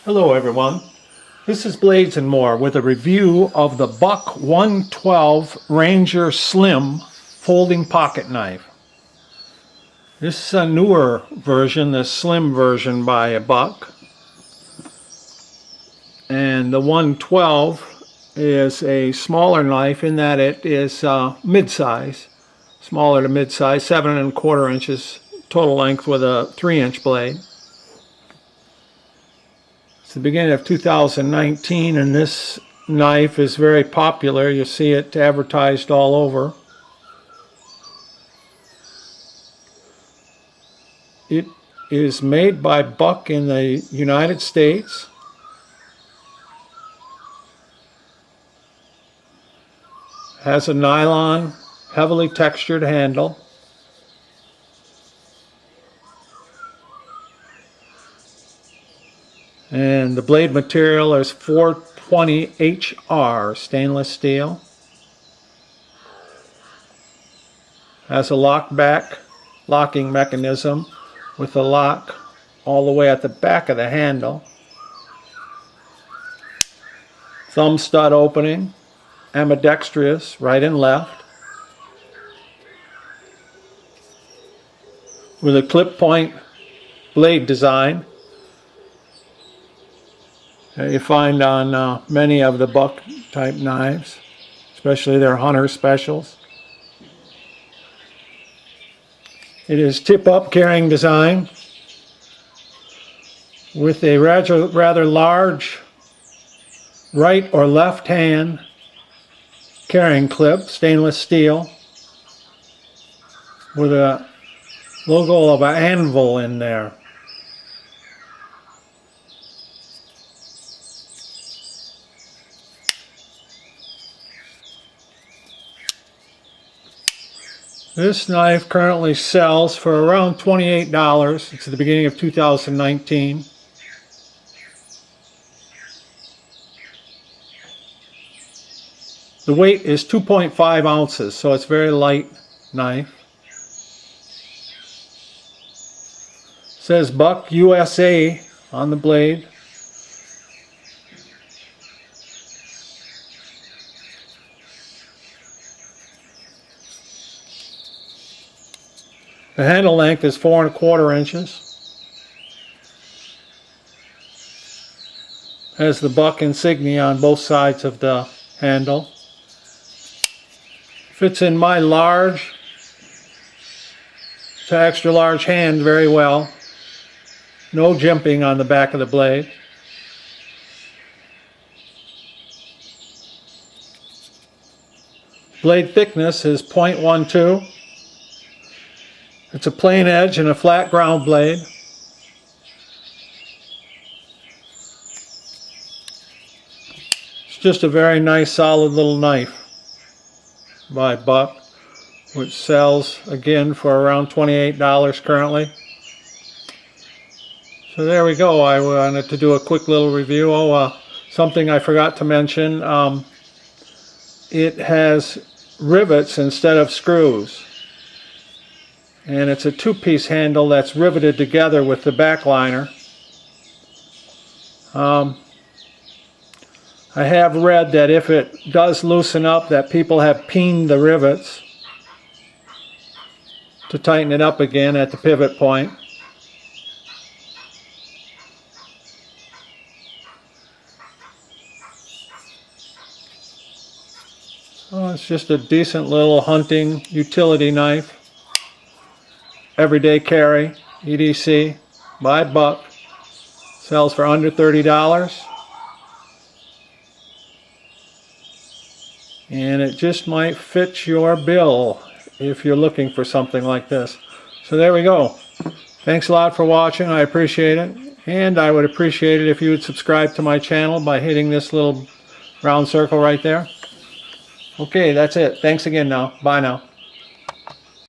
Hello everyone, this is Blades and More with a review of the Buck 112 Ranger Slim folding pocket knife. This is a newer version, the slim version by Buck. And the 112 is a smaller knife in that it is mid-size, smaller to mid-size, 7 1/4 inches total length with a 3-inch blade. It's the beginning of 2019 and this knife is very popular. You see it advertised all over. It is made by Buck in the United States. Has a nylon, heavily textured handle. And the blade material is 420 HR stainless steel. Has a locking mechanism with a lock all the way at the back of the handle. Thumb stud opening, ambidextrous, right and left. With a clip point blade design that you find on many of the Buck type knives, especially their hunter specials. It is tip-up carrying design with a rather large right or left hand carrying clip, stainless steel, with a logo of an anvil in there. This knife currently sells for around $28. It's at the beginning of 2019. The weight is 2.5 ounces, so it's a very light knife. It says Buck USA on the blade. The handle length is 4 1/4 inches. Has the Buck insignia on both sides of the handle. Fits in my large to extra large hand very well. No jimping on the back of the blade. Blade thickness is 0.12. It's a plain edge and a flat ground blade. It's just a very nice solid little knife by Buck, which sells again for around $28 currently. So there we go. I wanted to do a quick little review. Something I forgot to mention. It has rivets instead of screws. And it's a two-piece handle that's riveted together with the backliner. I have read that if it does loosen up, that people have peened the rivets to tighten it up again at the pivot point. So it's just a decent little hunting utility knife. Everyday carry, EDC, by Buck. Sells for under $30. And it just might fit your bill if you're looking for something like this. So there we go. Thanks a lot for watching. I appreciate it. And I would appreciate it if you would subscribe to my channel by hitting this little round circle right there. Okay, that's it. Thanks again now. Bye now.